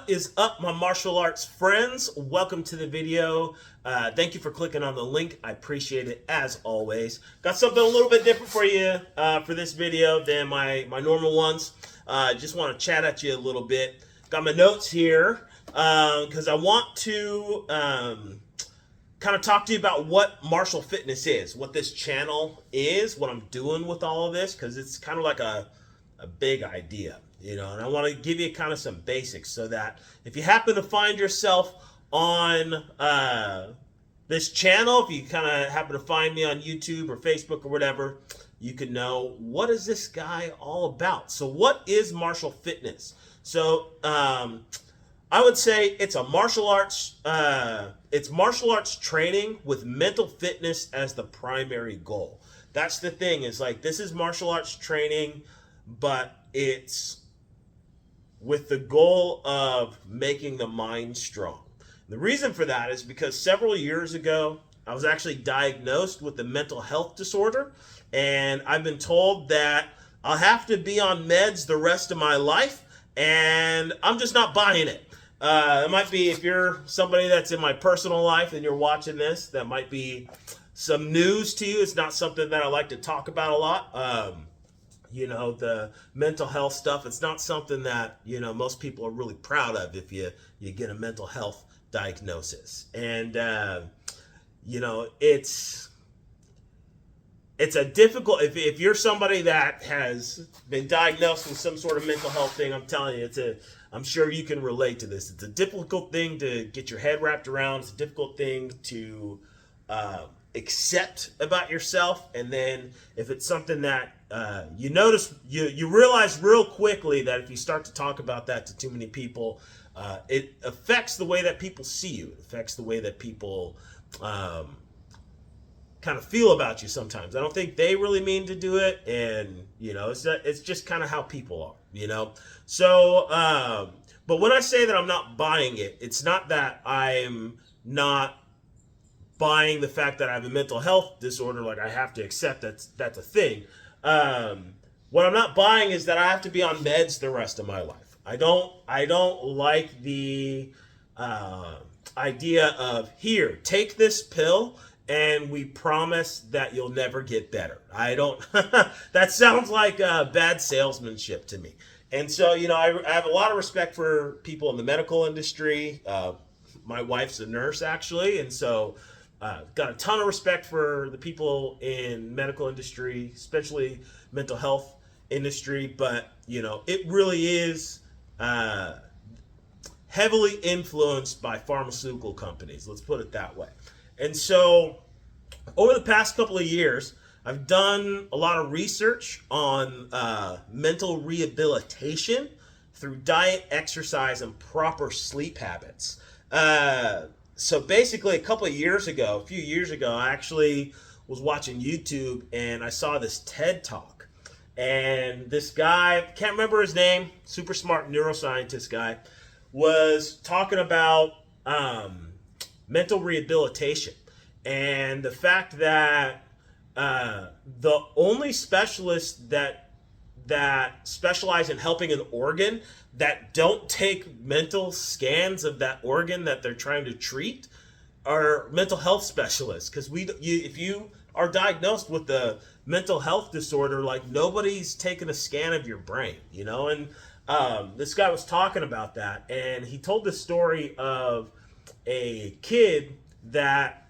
What is up, my martial arts friends? Welcome to the video. Thank you for clicking on the link. I appreciate it as always. Got something a little bit different for you for this video than my normal ones. Just want to chat at you a little bit. Got my notes here because I want to kind of talk to you about what martial fitness is, what this channel is, what I'm doing with all of this, because it's kind of like a big idea, and I want to give you kind of some basics so that if you happen to find yourself on this channel, if you kind of happen to find me on YouTube or Facebook or whatever, you can know, what is this guy all about? So what is martial fitness? So I would say it's a martial arts training with mental fitness as the primary goal. That's the thing, is like, this is martial arts training, but it's with the goal of making the mind strong. The reason for that is because several years ago, I was actually diagnosed with a mental health disorder, and I've been told that I'll have to be on meds the rest of my life, and I'm just not buying it. It might be, if you're somebody that's in my personal life and you're watching this, that might be some news to you. It's not something that I like to talk about a lot. The mental health stuff, it's not something that, most people are really proud of if you get a mental health diagnosis. And, it's a difficult, if you're somebody that has been diagnosed with some sort of mental health thing, I'm telling you, I'm sure you can relate to this. It's a difficult thing to get your head wrapped around. It's a difficult thing to accept about yourself. And then if it's something that you notice, you realize real quickly that if you start to talk about that to too many people, it affects the way that people see you. It affects the way that people kind of feel about you sometimes. I don't think they really mean to do it, and it's just kind of how people are. So but when I say that I'm not buying it, it's not that I'm not buying the fact that I have a mental health disorder, like I have to accept that's a thing. What I'm not buying is that I have to be on meds the rest of my life. I don't like the idea of, here, take this pill and we promise that you'll never get better. I don't. That sounds like bad salesmanship to me. And so, I have a lot of respect for people in the medical industry. My wife's a nurse, actually, and so got a ton of respect for the people in medical industry, especially mental health industry. But it really is heavily influenced by pharmaceutical companies. Let's put it that way. And so over the past couple of years, I've done a lot of research on mental rehabilitation through diet, exercise, and proper sleep habits. So basically, a few years ago, I actually was watching YouTube and I saw this TED Talk. And this guy, can't remember his name, super smart neuroscientist guy, was talking about mental rehabilitation, and the fact that the only specialists that specialize in helping an organ that don't take mental scans of that organ that they're trying to treat are mental health specialists. Because if you are diagnosed with a mental health disorder, like, nobody's taking a scan of your brain, and this guy was talking about that, and he told the story of a kid that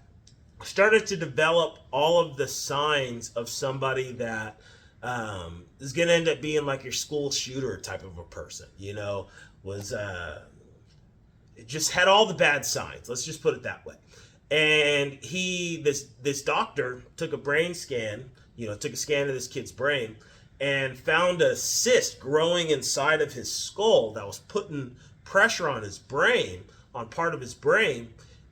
started to develop all of the signs of somebody that is going to end up being like your school shooter type of a person, was just had all the bad signs. Let's just put it that way. And this doctor took a brain scan, took a scan of this kid's brain, and found a cyst growing inside of his skull that was putting pressure on his brain, on part of his brain,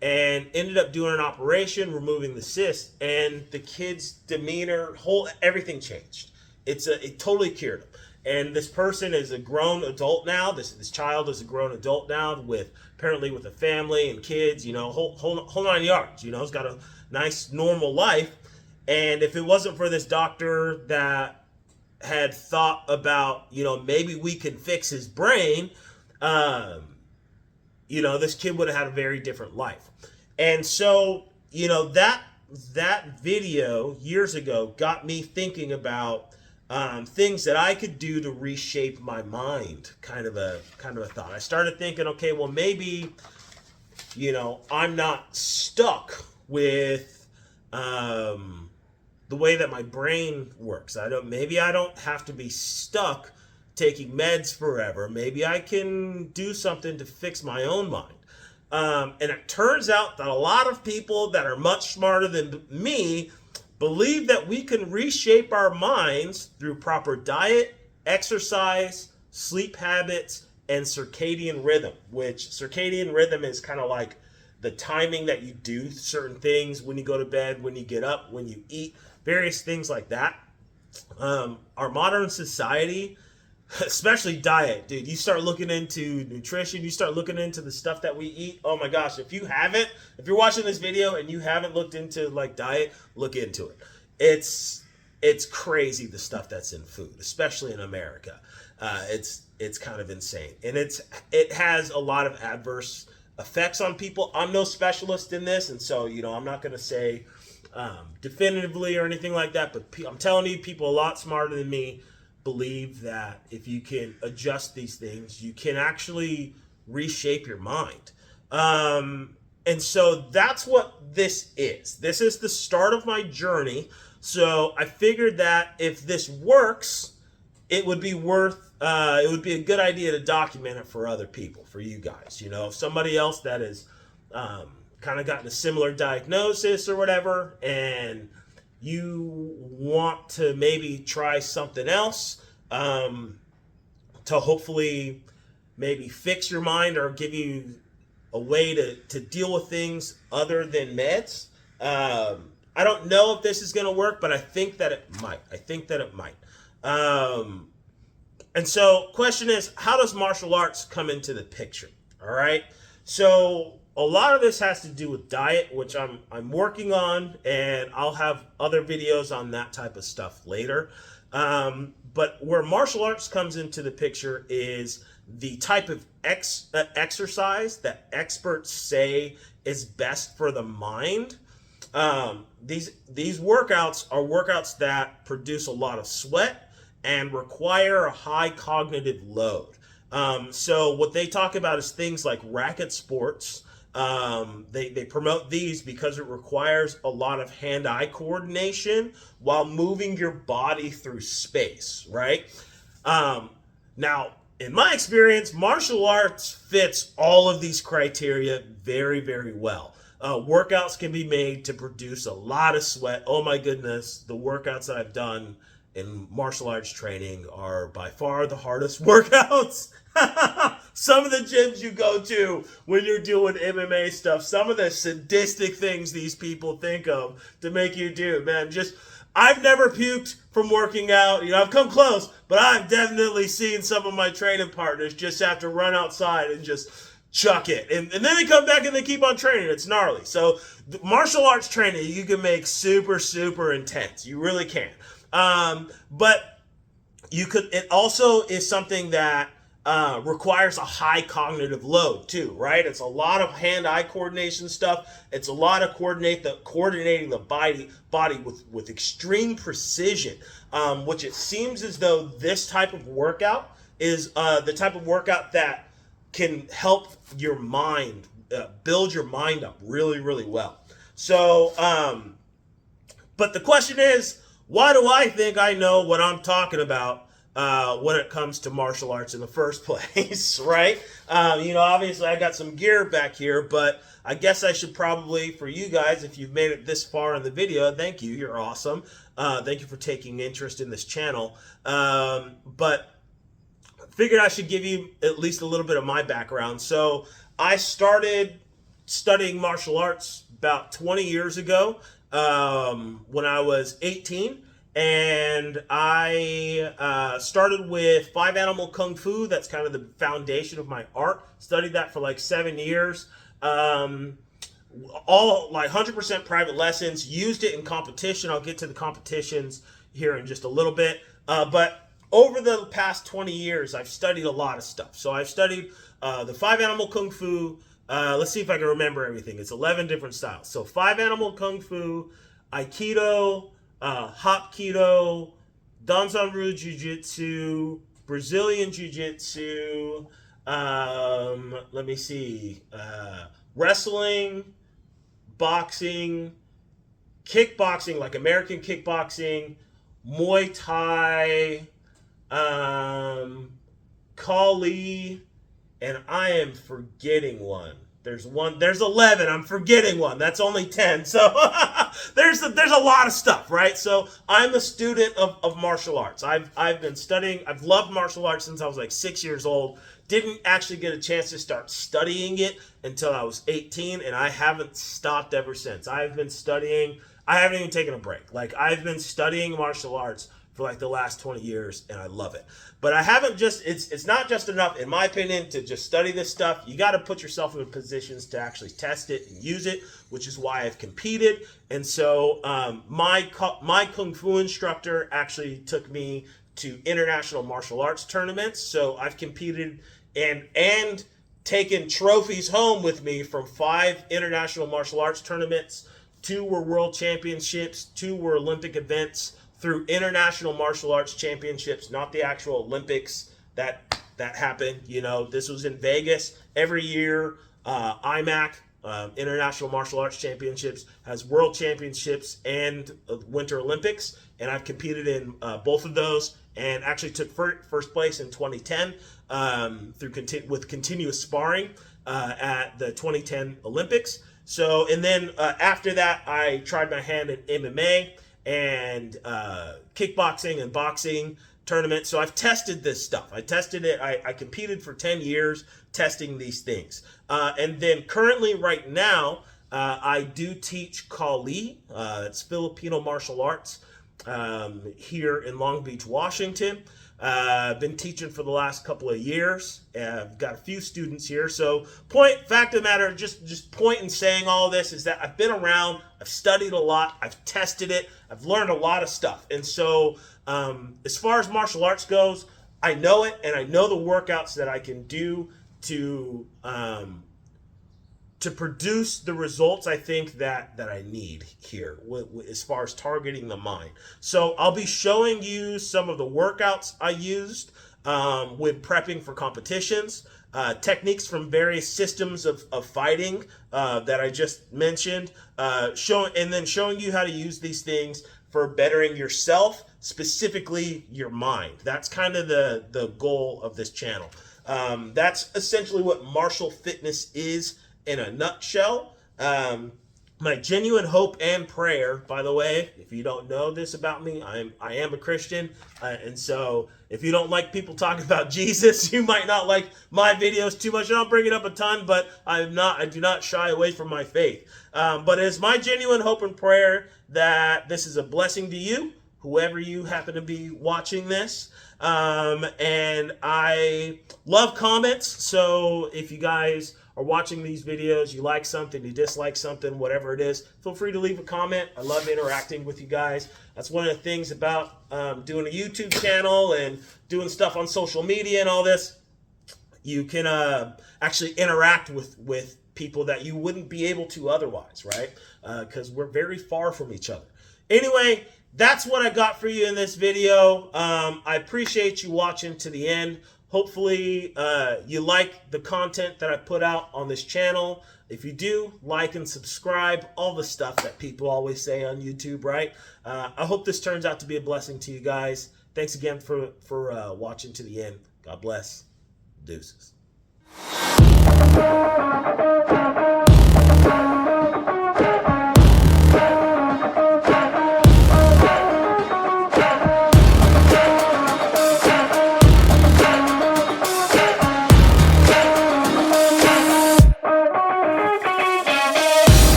and ended up doing an operation, removing the cyst, and the kid's demeanor, everything changed. It totally cured him. And this person is a grown adult now. This child is a grown adult now, apparently with a family and kids, whole 9 yards. He's got a nice normal life. And if it wasn't for this doctor that had thought about, maybe we can fix his brain, this kid would have had a very different life. And so, that video years ago got me thinking about things that I could do to reshape my mind. Kind of a thought. I started thinking, okay, well, maybe, I'm not stuck with the way that my brain works. Maybe I don't have to be stuck taking meds forever. Maybe I can do something to fix my own mind. And it turns out that a lot of people that are much smarter than me believe that we can reshape our minds through proper diet, exercise, sleep habits, and circadian rhythm, which circadian rhythm is kind of like the timing that you do certain things, when you go to bed, when you get up, when you eat, various things like that. Our modern society, especially diet, dude, you start looking into nutrition, you start looking into the stuff that we eat. Oh my gosh, if you're watching this video and you haven't looked into like diet, look into it. It's crazy, the stuff that's in food, especially in America. It's kind of insane, and it has a lot of adverse effects on people. I'm no specialist in this, and so I'm not going to say definitively or anything like that, but I'm telling you, people a lot smarter than me believe that if you can adjust these things, you can actually reshape your mind. And so that's what this is. This is the start of my journey. So I figured that if this works, it would be a good idea to document it for other people, for you guys. If somebody else that is kind of gotten a similar diagnosis or whatever, and you want to maybe try something else to hopefully maybe fix your mind or give you a way to deal with things other than meds. I don't know if this is going to work, but I think that it might. And so question is, how does martial arts come into the picture? All right. So a lot of this has to do with diet, which I'm working on, and I'll have other videos on that type of stuff later. But where martial arts comes into the picture is the type of exercise that experts say is best for the mind. These workouts are workouts that produce a lot of sweat and require a high cognitive load. So what they talk about is things like racket sports. They promote these because it requires a lot of hand-eye coordination while moving your body through space, right? Now, in my experience, martial arts fits all of these criteria very, very well. Workouts can be made to produce a lot of sweat. Oh my goodness, the workouts that I've done in martial arts training are by far the hardest workouts. Some of the gyms you go to when you're doing MMA stuff, some of the sadistic things these people think of to make you do, man, I've never puked from working out. I've come close, but I've definitely seen some of my training partners just have to run outside and just chuck it. And then they come back and they keep on training. It's gnarly. So the martial arts training, you can make super, super intense. You really can. But it also is something that requires a high cognitive load too, right? It's a lot of hand-eye coordination stuff. It's a lot of coordinating the body with extreme precision, which it seems as though this type of workout is the type of workout that can help your mind, build your mind up really, really well. So, but the question is, why do I think I know what I'm talking about when it comes to martial arts in the first place, right? Obviously I got some gear back here, but I guess I should probably, for you guys, if you've made it this far in the video, thank you, you're awesome. Thank you for taking interest in this channel. But figured I should give you at least a little bit of my background. So I started studying martial arts about 20 years ago when I was 18. And I started with 5 Animal Kung Fu. That's kind of the foundation of my art. Studied that for like 7 years. All like 100% private lessons. Used it in competition. I'll get to the competitions here in just a little bit. But over the past 20 years, I've studied a lot of stuff. So I've studied The 5 Animal Kung Fu. Let's see if I can remember everything. It's 11 different styles. So 5 Animal Kung Fu, Aikido, Hapkido, Danzanryu Jiu-Jitsu, Brazilian Jiu-Jitsu, let me see, wrestling, boxing, kickboxing, like American kickboxing, Muay Thai, Kali, and I am forgetting one. There's 11. I'm forgetting one. That's only 10. So there's a lot of stuff, right? So I'm a student of martial arts. I've been studying. I've loved martial arts since I was like 6 years old. Didn't actually get a chance to start studying it until I was 18, and I haven't stopped ever since. I've been studying. I haven't even taken a break. Like, I've been studying martial arts for like the last 20 years, and I love it. But I haven't just, it's not just enough, in my opinion, to just study this stuff. You got to put yourself in positions to actually test it and use it, which is why I've competed. And so my Kung Fu instructor actually took me to international martial arts tournaments. So I've competed and taken trophies home with me from 5 international martial arts tournaments. 2 were world championships, 2 were Olympic events, through international martial arts championships, not the actual Olympics that happened. You know, this was in Vegas every year. IMAC, International Martial Arts Championships, has world championships and Winter Olympics, and I've competed in both of those, and actually took first place in 2010 with continuous sparring at the 2010 Olympics. So, and then after that, I tried my hand at MMA and kickboxing and boxing tournaments. So I've tested this stuff. I tested it. I competed for 10 years testing these things. And then currently right now, I do teach Kali. It's Filipino martial arts here in Long Beach, Washington. I've been teaching for the last couple of years. I've got a few students here. So fact of the matter, just point in saying all this is that I've been around, I've studied a lot, I've tested it, I've learned a lot of stuff. And so as far as martial arts goes, I know it, and I know the workouts that I can do to produce the results I think that I need here as far as targeting the mind. So I'll be showing you some of the workouts I used with prepping for competitions, techniques from various systems of fighting that I just mentioned, and then showing you how to use these things for bettering yourself, specifically your mind. That's kind of the goal of this channel. That's essentially what martial fitness is in a nutshell. My genuine hope and prayer, by the way, if you don't know this about me, I am a Christian, and so if you don't like people talking about Jesus, you might not like my videos too much. And I'll bring it up a ton, but I do not shy away from my faith. But it's my genuine hope and prayer that this is a blessing to you, whoever you happen to be watching this. And I love comments, so if you guys are watching these videos, you like something, you dislike something, whatever it is, feel free to leave a comment. I love interacting with you guys. That's one of the things about doing a YouTube channel and doing stuff on social media and all this. You can actually interact with people that you wouldn't be able to otherwise, right? Because we're very far from each other. Anyway, that's what I got for you in this video. I appreciate you watching to the end. Hopefully you like the content that I put out on this channel. If you do, like and subscribe, all the stuff that people always say on YouTube, right? I hope this turns out to be a blessing to you guys. Thanks again for watching to the end. God bless. Deuces.